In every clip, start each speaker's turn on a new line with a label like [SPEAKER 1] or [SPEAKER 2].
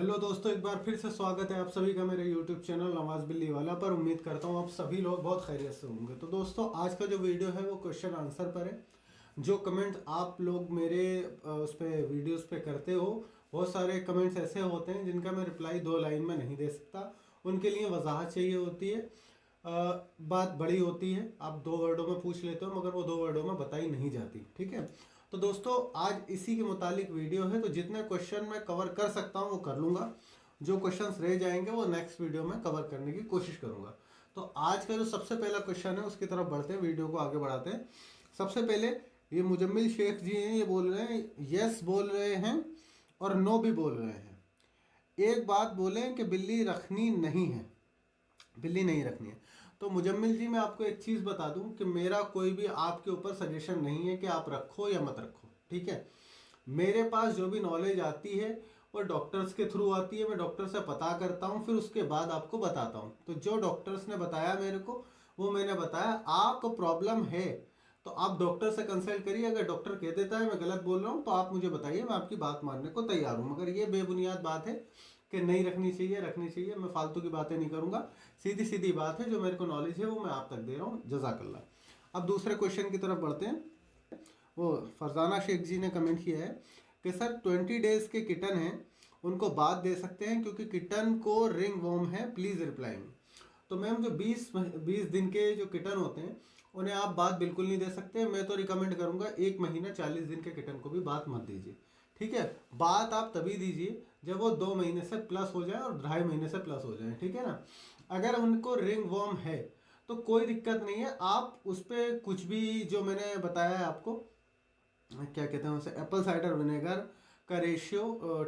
[SPEAKER 1] Hello दोस्तों, एक बार फिर से स्वागत है आप सभी का मेरे यूट्यूब चैनल नवाज बिल्ली वाला पर। उम्मीद करता हूँ आप सभी लोग बहुत खैरियत से होंगे। तो दोस्तों, आज का जो वीडियो है वो क्वेश्चन आंसर पर है। जो कमेंट आप लोग मेरे उस पे वीडियोस पे करते हो, बहुत सारे कमेंट्स ऐसे होते हैं जिनका मैं रिप्लाई 2 लाइन में नहीं दे सकता। उनके लिए वजाहत चाहिए होती है। बात बड़ी होती है, आप 2 वर्डों में पूछ लेते हो मगर वो 2 वर्डों में बताई नहीं जाती। ठीक है, तो दोस्तों आज इसी के मुतालिक वीडियो है। तो जितने क्वेश्चन मैं कवर कर सकता हूँ वो कर लूँगा। जो क्वेश्चंस रह जाएंगे वो नेक्स्ट वीडियो में कवर करने की कोशिश करूँगा। तो आज का जो सबसे पहला क्वेश्चन है उसकी तरफ बढ़ते हैं, वीडियो को आगे बढ़ाते हैं। सबसे पहले ये मुजम्मिल शेख जी हैं, ये बोल रहे हैं, यस बोल रहे हैं और नो भी बोल रहे हैं। एक बात बोलें कि बिल्ली रखनी नहीं है, बिल्ली नहीं रखनी है। तो मुजम्मिल जी, मैं आपको एक चीज़ बता दूं कि मेरा कोई भी आपके ऊपर सजेशन नहीं है कि आप रखो या मत रखो। ठीक है, मेरे पास जो भी नॉलेज आती है वो डॉक्टर्स के थ्रू आती है। मैं डॉक्टर से पता करता हूँ, फिर उसके बाद आपको बताता हूँ। तो जो डॉक्टर्स ने बताया मेरे को वो मैंने बताया। आपको प्रॉब्लम है तो आप डॉक्टर से कंसल्ट करिए। अगर डॉक्टर कह देता है मैं गलत बोल रहा हूँ तो आप मुझे बताइए, मैं आपकी बात मानने को तैयार हूँ। मगर ये बेबुनियाद बात है कि नहीं रखनी चाहिए, रखनी चाहिए, मैं फालतू की बातें नहीं करूँगा। सीधी सीधी बात है, जो मेरे को नॉलेज है वो मैं आप तक दे रहा हूँ। जज़ाकल्लाह। अब दूसरे क्वेश्चन की तरफ बढ़ते हैं। वो फरजाना शेख जी ने कमेंट किया है कि सर 20 डेज के किटन हैं, उनको बात दे सकते हैं क्योंकि किटन को रिंग वॉर्म है, प्लीज़ रिप्लाई मी। तो मैम, जो 20 दिन के जो किटन होते हैं उन्हें आप बात बिल्कुल नहीं दे सकते। मैं तो रिकमेंड करूंगा 1 महीना 40 दिन के किटन को भी बात मत दीजिए। ठीक है, बात आप तभी दीजिए जब वो 2 महीने से प्लस हो जाए और 2.5 महीने से प्लस हो जाए। ठीक है ना। अगर उनको रिंग वॉर्म है तो कोई दिक्कत नहीं है, आप उस पर कुछ भी जो मैंने बताया है आपको, क्या कहते हैं उसे, एप्पल साइडर विनेगर का ratio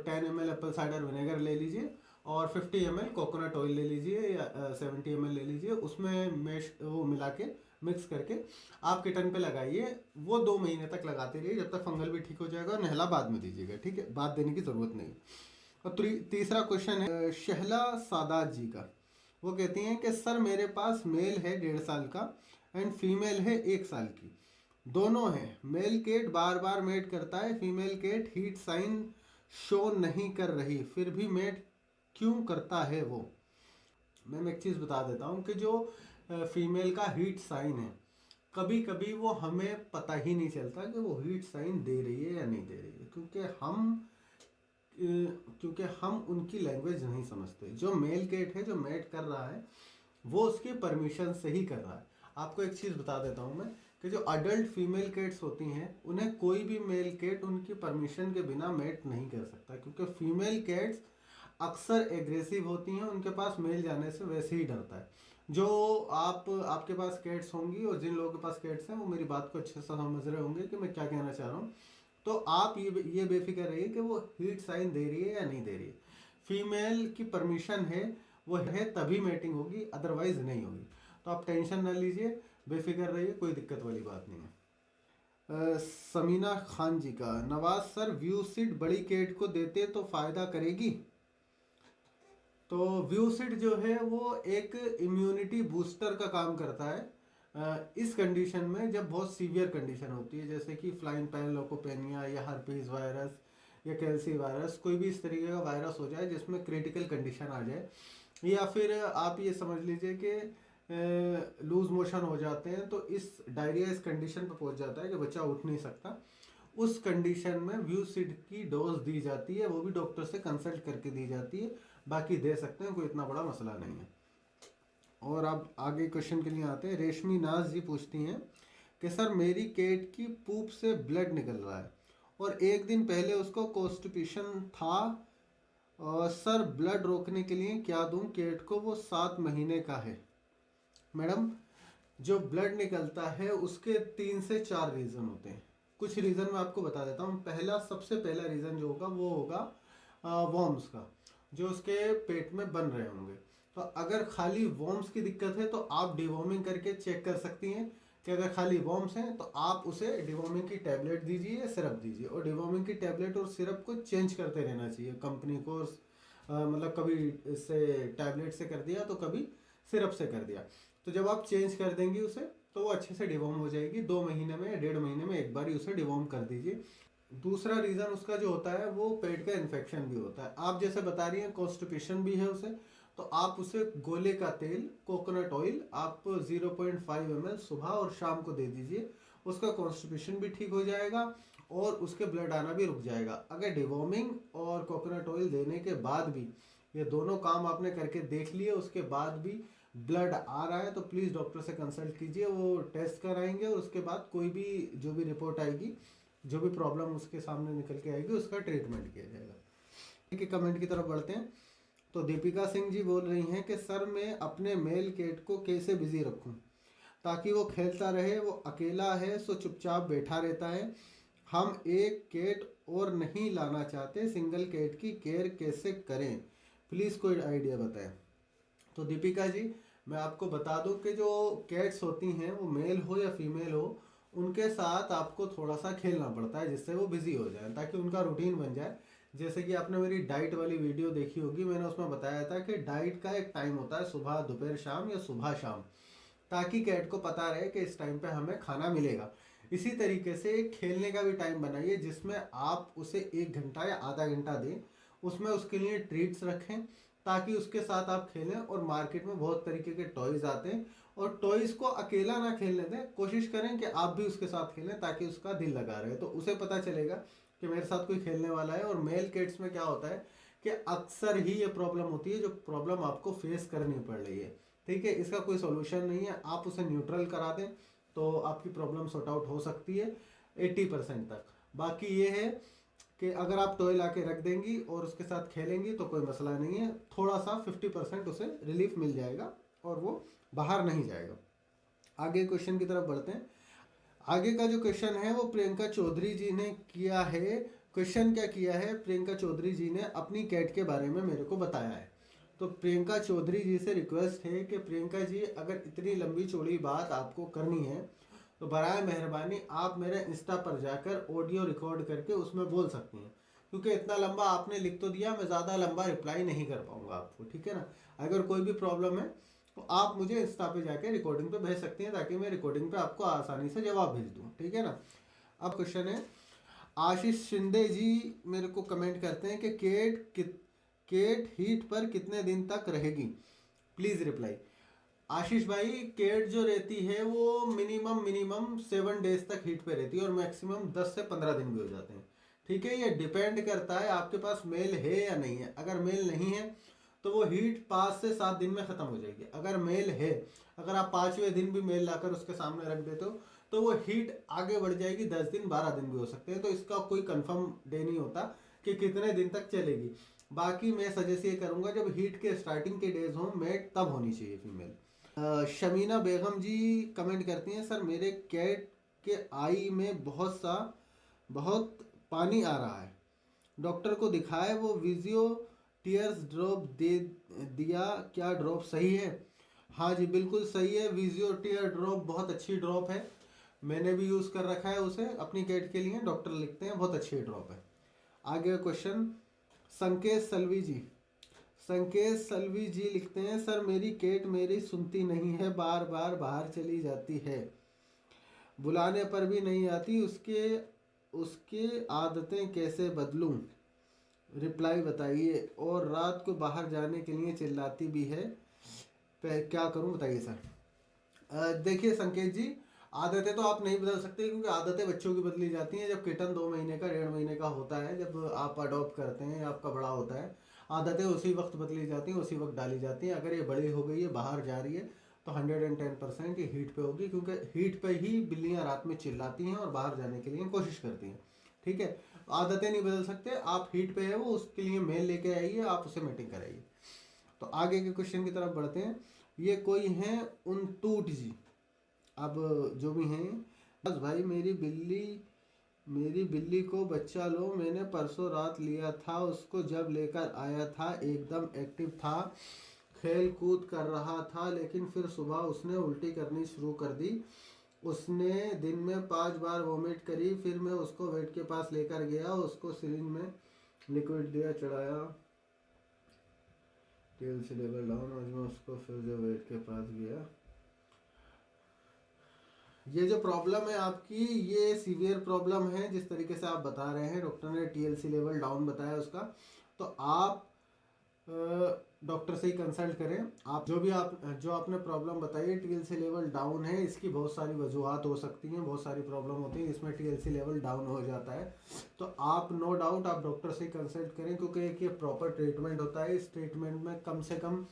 [SPEAKER 1] 10 ml Apple cider vinegar ले लीजिए और 50 ml कोकोनट ऑयल ले लीजिए या 70 ml ले लीजिए। उसमें मैश वो मिला के मिक्स करके आप किटन पे लगाइए। वो 2 महीने तक लगाते रहिए जब तक फंगल भी ठीक हो जाएगा, और नहला बाद में दीजिएगा। ठीक है, बात देने की ज़रूरत नहीं। और तीसरा क्वेश्चन है शहला सादात जी का। वो कहती हैं कि सर मेरे पास मेल है 1.5 साल का एंड फीमेल है 1 साल की, दोनों हैं। मेल केट बार बार मेट करता है, female cat heat sign show नहीं कर रही, फिर भी मेट क्यों करता है वो। मैं एक चीज़ बता देता हूँ कि जो फीमेल का हीट साइन है, कभी कभी वो हमें पता ही नहीं चलता कि वो हीट साइन दे रही है या नहीं दे रही है, क्योंकि हम उनकी लैंग्वेज नहीं समझते। जो मेल केट है जो मेट कर रहा है वो उसकी परमिशन से ही कर रहा है। आपको एक चीज़ बता देता हूँ मैं कि जो अडल्ट फीमेल केट्स होती हैं उन्हें कोई भी मेल केट उनकी परमिशन के बिना मेट नहीं कर सकता, क्योंकि फीमेल केट्स अक्सर एग्रेसिव होती हैं, उनके पास मेल जाने से वैसे ही डरता है। जो आपके पास कैट्स होंगी और जिन लोगों के पास कैट्स हैं वो मेरी बात को अच्छे से समझ रहे होंगे कि मैं क्या कहना चाह रहा हूँ। तो आप ये बेफिक्र रहिए कि वो हीट साइन दे रही है या नहीं दे रही है। फीमेल की परमिशन है, वो है तभी मैटिंग होगी, अदरवाइज नहीं होगी। तो आप टेंशन ना लीजिए, बेफिक्र रहिए, कोई दिक्कत वाली बात नहीं है। समीना खान जी का, नवाज सर व्यूसिड बड़ी कैट को देते तो फायदा करेगी। तो व्यूसिड जो है वो एक इम्यूनिटी बूस्टर का काम करता है। इस कंडीशन में जब बहुत सीवियर कंडीशन होती है, जैसे कि फ्लाइंग पैनलोकोपेनिया या हर्पीज वायरस या कैल्सी वायरस, कोई भी इस तरीके का वायरस हो जाए जिसमें क्रिटिकल कंडीशन आ जाए, या फिर आप ये समझ लीजिए कि लूज मोशन हो जाते हैं, तो इस डायरिया इस कंडीशन पर पहुंच जाता है कि बच्चा उठ नहीं सकता। उस कंडीशन में व्यूसिड की डोज दी जाती है, वो भी डॉक्टर से कंसल्ट करके दी जाती है। बाकी दे सकते हैं, कोई इतना बड़ा मसला नहीं है। और अब आगे क्वेश्चन के लिए आते हैं। रेशमी नाज जी पूछती हैं कि सर मेरी केट की पूप से ब्लड निकल रहा है और एक दिन पहले उसको कॉन्स्टिपेशन था, और सर ब्लड रोकने के लिए क्या दूं केट को, वो 7 महीने का है। मैडम, जो ब्लड निकलता है उसके 3 से 4 रीज़न होते हैं। कुछ रीज़न मैं आपको बता देता हूँ। सबसे पहला रीज़न जो होगा वो होगा वॉर्म्स का, जो उसके पेट में बन रहे होंगे। तो अगर खाली वॉर्म्स की दिक्कत है तो आप डिवॉर्मिंग करके चेक कर सकती हैं कि अगर खाली वॉर्म्स हैं तो आप उसे डिवॉर्मिंग की टैबलेट दीजिए या सिरप दीजिए। और डिवॉर्मिंग की टैबलेट और सिरप को चेंज करते रहना चाहिए कंपनी को। मतलब कभी इससे टैबलेट से कर दिया तो कभी सिरप से कर दिया। तो जब आप चेंज कर देंगी उसे तो वो अच्छे से डिवॉर्म हो जाएगी। 2 महीने में या 1.5 महीने में एक बार ही उसे डिवॉर्म कर दीजिए। दूसरा रीज़न उसका जो होता है वो पेट का इन्फेक्शन भी होता है। आप जैसे बता रही हैं कॉन्स्टिपेशन भी है उसे, तो आप उसे गोले का तेल, कोकोनट ऑयल आप 0.5 ml सुबह और शाम को दे दीजिए। उसका कॉन्स्टिपेशन भी ठीक हो जाएगा और उसके ब्लड आना भी रुक जाएगा। अगर डिवॉर्मिंग और कोकोनट ऑयल देने के बाद भी ये दोनों काम आपने करके देख लिए, उसके बाद भी ब्लड आ रहा है, तो प्लीज़ डॉक्टर से कंसल्ट कीजिए। वो टेस्ट कराएंगे और उसके बाद कोई भी जो भी रिपोर्ट आएगी, जो भी प्रॉब्लम उसके सामने निकल के आएगी, उसका ट्रीटमेंट किया जाएगा। ठीक है, कमेंट की तरफ बढ़ते हैं। तो दीपिका सिंह जी बोल रही हैं कि सर मैं अपने मेल केट को कैसे बिजी रखूं ताकि वो खेलता रहे, वो अकेला है सो चुपचाप बैठा रहता है। हम एक केट और नहीं लाना चाहते, सिंगल केट की केयर कैसे करें, प्लीज़ कोई आइडिया बताएं। तो दीपिका जी, मैं आपको बता दूं कि जो कैट्स होती हैं वो मेल हो या फीमेल हो, उनके साथ आपको थोड़ा सा खेलना पड़ता है जिससे वो बिजी हो जाए, ताकि उनका रूटीन बन जाए। जैसे कि आपने मेरी डाइट वाली वीडियो देखी होगी, मैंने उसमें बताया था कि डाइट का एक टाइम होता है, सुबह दोपहर शाम या सुबह शाम, ताकि कैट को पता रहे कि इस टाइम पे हमें खाना मिलेगा। इसी तरीके से एक खेलने का भी टाइम बनाइए जिसमें आप उसे 1 घंटा या आधा घंटा दें, उसमें उसके लिए ट्रीट्स रखें ताकि उसके साथ आप खेलें। और मार्केट में बहुत तरीके के टॉयज़ आते हैं, और टॉयज़ को अकेला ना खेलने दें, कोशिश करें कि आप भी उसके साथ खेलें ताकि उसका दिल लगा रहे, तो उसे पता चलेगा कि मेरे साथ कोई खेलने वाला है। और मेल कैट्स में क्या होता है कि अक्सर ही ये प्रॉब्लम होती है, जो प्रॉब्लम आपको फेस करनी पड़ रही है। ठीक है, इसका कोई सोल्यूशन नहीं है, आप उसे न्यूट्रल करा दें तो आपकी प्रॉब्लम सॉर्ट आउट हो सकती है 80% तक। बाकी ये है कि अगर आप टॉय ला के रख देंगी और उसके साथ खेलेंगी तो कोई मसला नहीं है, थोड़ा सा 50% उसे रिलीफ मिल जाएगा और वो बाहर नहीं जाएगा। आगे क्वेश्चन की तरफ बढ़ते हैं। आगे का जो क्वेश्चन है वो प्रियंका चौधरी जी ने किया है। क्वेश्चन क्या किया है, प्रियंका चौधरी जी ने अपनी कैट के बारे में मेरे को बताया है। तो प्रियंका चौधरी जी से रिक्वेस्ट है कि प्रियंका जी, अगर इतनी लंबी चौड़ी बात आपको करनी है तो बराए मेहरबानी आप मेरे इंस्टा पर जाकर ऑडियो रिकॉर्ड करके उसमें बोल सकती हैं, क्योंकि इतना लंबा आपने लिख तो दिया, मैं ज़्यादा लंबा रिप्लाई नहीं कर पाऊंगा आपको। ठीक है ना, अगर कोई भी प्रॉब्लम है तो आप मुझे इंस्टा पे जाके रिकॉर्डिंग पे भेज सकती हैं ताकि मैं रिकॉर्डिंग पे आपको आसानी से जवाब भेज दूँ। ठीक है ना। अब क्वेश्चन है, आशीष शिंदे जी मेरे को कमेंट करते हैं कि केट हीट पर कितने दिन तक रहेगी, प्लीज़ रिप्लाई। आशीष भाई, केट जो रहती है वो मिनिमम 7 डेज तक हीट पे रहती है और मैक्सिमम 10 से 15 दिन भी हो जाते हैं। ठीक है, ये डिपेंड करता है आपके पास मेल है या नहीं है। अगर मेल नहीं है तो वो हीट 5 से 7 दिन में ख़त्म हो जाएगी। अगर मेल है, अगर आप 5वें दिन भी मेल लाकर उसके सामने रख देते हो तो वो हीट आगे बढ़ जाएगी, 10 दिन 12 दिन भी हो सकते हैं। तो इसका कोई कंफर्म डे नहीं होता कि कितने दिन तक चलेगी। बाकी मैं सजेस्ट ये करूँगा, जब हीट के स्टार्टिंग के डेज हों मेट, तब होनी चाहिए फीमेल। शमीना बेगम जी कमेंट करती हैं, सर मेरे कैट के आई में बहुत पानी आ रहा है, डॉक्टर को दिखाए, वो विजियो टीयर्स ड्रॉप दे दिया, क्या ड्रॉप सही है? हाँ जी, बिल्कुल सही है। विजियो टीयर ड्रॉप बहुत अच्छी ड्रॉप है, मैंने भी यूज़ कर रखा है उसे अपनी कैट के लिए, डॉक्टर लिखते हैं बहुत अच्छी ड्रॉप है। आगे क्वेश्चन, संकेत सलवी जी। संकेत सलवी जी लिखते हैं, सर मेरी केट मेरी सुनती नहीं है, बार बार बाहर चली जाती है, बुलाने पर भी नहीं आती, उसके उसके आदतें कैसे बदलूं, रिप्लाई बताइए। और रात को बाहर जाने के लिए चिल्लाती भी है, क्या करूं बताइए सर। देखिए संकेत जी, आदतें तो आप नहीं बदल सकते क्योंकि आदतें बच्चों की बदली जाती हैं। जब किटन 2 महीने का 1.5 महीने का होता है, जब आप अडॉप्ट करते हैं, आपका बड़ा होता है, आदतें उसी वक्त बदली जाती हैं, उसी वक्त डाली जाती हैं। अगर ये बड़ी हो गई है, बाहर जा रही है, तो 110% ये हीट पे होगी, क्योंकि हीट पे ही बिल्लियाँ रात में चिल्लाती हैं और बाहर जाने के लिए कोशिश करती हैं। ठीक है, आदतें नहीं बदल सकते, आप हीट पे है वो, उसके लिए मेल लेके आइए, आप उसे मीटिंग कराइए। तो आगे के क्वेश्चन की तरफ बढ़ते हैं। ये कोई हैं उन टूट जी, अब जो भी हैं, बस भाई मेरी बिल्ली को बच्चा लो, मैंने परसों रात लिया था उसको, जब लेकर आया था एकदम एक्टिव था, खेल कूद कर रहा था, लेकिन फिर सुबह उसने उल्टी करनी शुरू कर दी। उसने दिन में 5 बार वॉमिट करी, फिर मैं उसको वेट के पास लेकर गया, उसको सिरिंज में लिक्विड दिया, चढ़ाया, तेल से लेवल डाउन, आज मैं उसको फिर जो वेट के पास गया। ये जो प्रॉब्लम है आपकी, ये सीवियर प्रॉब्लम है जिस तरीके से आप बता रहे हैं। डॉक्टर ने टीएलसी लेवल डाउन बताया उसका, तो आप डॉक्टर से ही कंसल्ट करें। आप जो आपने प्रॉब्लम बताई है, टीएलसी लेवल डाउन है, इसकी बहुत सारी वजूहत हो सकती हैं, बहुत सारी प्रॉब्लम होती है जिसमें टीएलसी लेवल डाउन हो जाता है। तो आप नो डाउट आप डॉक्टर से ही कंसल्ट करें, क्योंकि एक ये प्रॉपर ट्रीटमेंट होता है। इस ट्रीटमेंट में कम से कम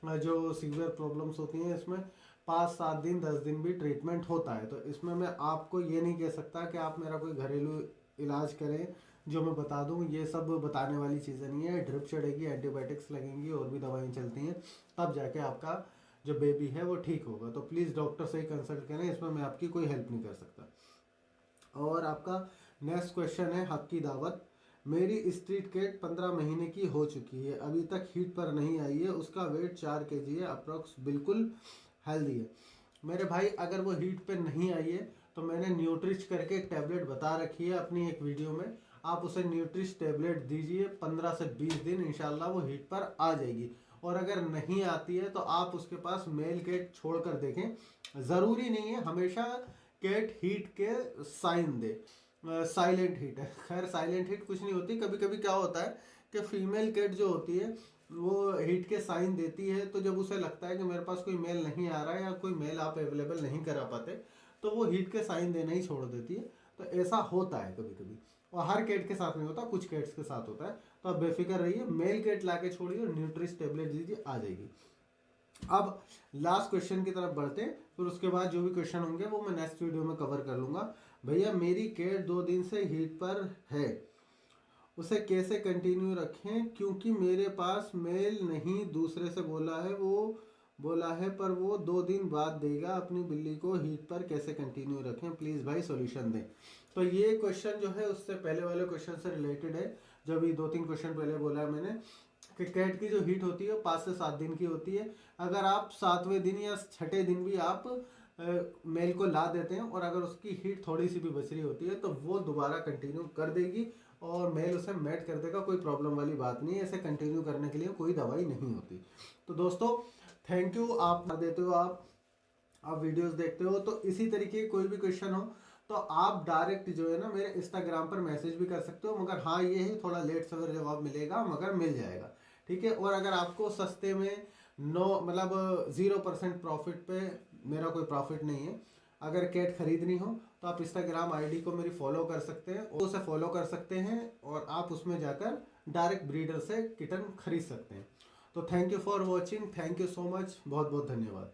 [SPEAKER 1] जो सीवियर प्रॉब्लम्स होती हैं इसमें 5-7 दिन 10 दिन भी ट्रीटमेंट होता है। तो इसमें मैं आपको ये नहीं कह सकता कि आप मेरा कोई घरेलू इलाज करें जो मैं बता दूं। ये सब बताने वाली चीज़ें नहीं है। ड्रिप चढ़ेगी, एंटीबायोटिक्स लगेंगी, और भी दवाएं चलती हैं, तब जाके आपका जो बेबी है वो ठीक होगा। तो प्लीज़ डॉक्टर से ही कंसल्ट करें, इसमें मैं आपकी कोई हेल्प नहीं कर सकता। और आपका नेक्स्ट क्वेश्चन है, हक की दावत। मेरी स्ट्रीट कैट 15 महीने की हो चुकी है, अभी तक हीट पर नहीं आई है, उसका वेट 4 kg है अप्रोक्स, बिल्कुल हेल्दी है। मेरे भाई, अगर वो हीट पे नहीं आई है तो मैंने न्यूट्रिच करके एक टैबलेट बता रखी है अपनी एक वीडियो में, आप उसे न्यूट्रिच टैबलेट दीजिए, 15 से 20 दिन इंशाल्लाह वो हीट पर आ जाएगी। और अगर नहीं आती है तो आप उसके पास मेल कैट छोड़ कर देखें। ज़रूरी नहीं है हमेशा कैट हीट के साइन दे। साइलेंट हीट है, खैर साइलेंट हीट कुछ नहीं होती। कभी कभी क्या होता है कि फीमेल कैट जो होती है वो हीट के साइन देती है, तो जब उसे लगता है कि मेरे पास कोई मेल नहीं आ रहा है या कोई मेल आप अवेलेबल नहीं करा पाते, तो वो हीट के साइन देना ही छोड़ देती है। तो ऐसा होता है कभी कभी, और हर कैट के साथ नहीं होता, कुछ कैट्स के साथ होता है। तो आप बेफिक्र रहिए, मेल कैट ला के छोड़िए और न्यूट्रिस टेबलेट दीजिए, आ जाएगी। अब लास्ट क्वेश्चन की तरफ बढ़ते हैं, फिर उसके बाद जो भी क्वेश्चन होंगे वो मैं नेक्स्ट वीडियो में कवर कर लूँगा। भैया, मेरी कैट 2 दिन से हीट पर है, उसे कैसे कंटिन्यू रखें, क्योंकि मेरे पास मेल नहीं, दूसरे से बोला है पर वो 2 दिन बाद देगा। अपनी बिल्ली को हीट पर कैसे कंटिन्यू रखें, प्लीज़ भाई सॉल्यूशन दें। तो ये क्वेश्चन जो है उससे पहले वाले क्वेश्चन से रिलेटेड है। जो भी 2-3 क्वेश्चन पहले बोला है मैंने कि कैट की जो हीट होती है वो 5 से 7 दिन की होती है। अगर आप 7वें दिन या 6ठे दिन भी आप मेल को ला देते हैं और अगर उसकी हीट थोड़ी सी भी बच रही होती है तो वो दोबारा कंटिन्यू कर देगी और मेल उसे मैट कर देगा। कोई प्रॉब्लम वाली बात नहीं है, ऐसे कंटिन्यू करने के लिए कोई दवाई नहीं होती। तो दोस्तों, थैंक यू, आप देते हो, आप वीडियोस देखते हो। तो इसी तरीके कोई भी क्वेश्चन हो तो आप डायरेक्ट जो है ना मेरे इंस्टाग्राम पर मैसेज भी कर सकते हो, मगर हाँ ये है थोड़ा लेट सवेर जवाब मिलेगा, मगर मिल जाएगा, ठीक है। और अगर आपको सस्ते में मतलब 0% प्रॉफिट पे, मेरा कोई प्रॉफिट नहीं है, अगर कैट खरीदनी हो तो आप इंस्टाग्राम आईडी को मेरी फॉलो कर सकते हैं, उसे फॉलो कर सकते हैं और आप उसमें जाकर डायरेक्ट ब्रीडर से किटन खरीद सकते हैं। तो thank you for watching, thank you so much, बहुत बहुत धन्यवाद।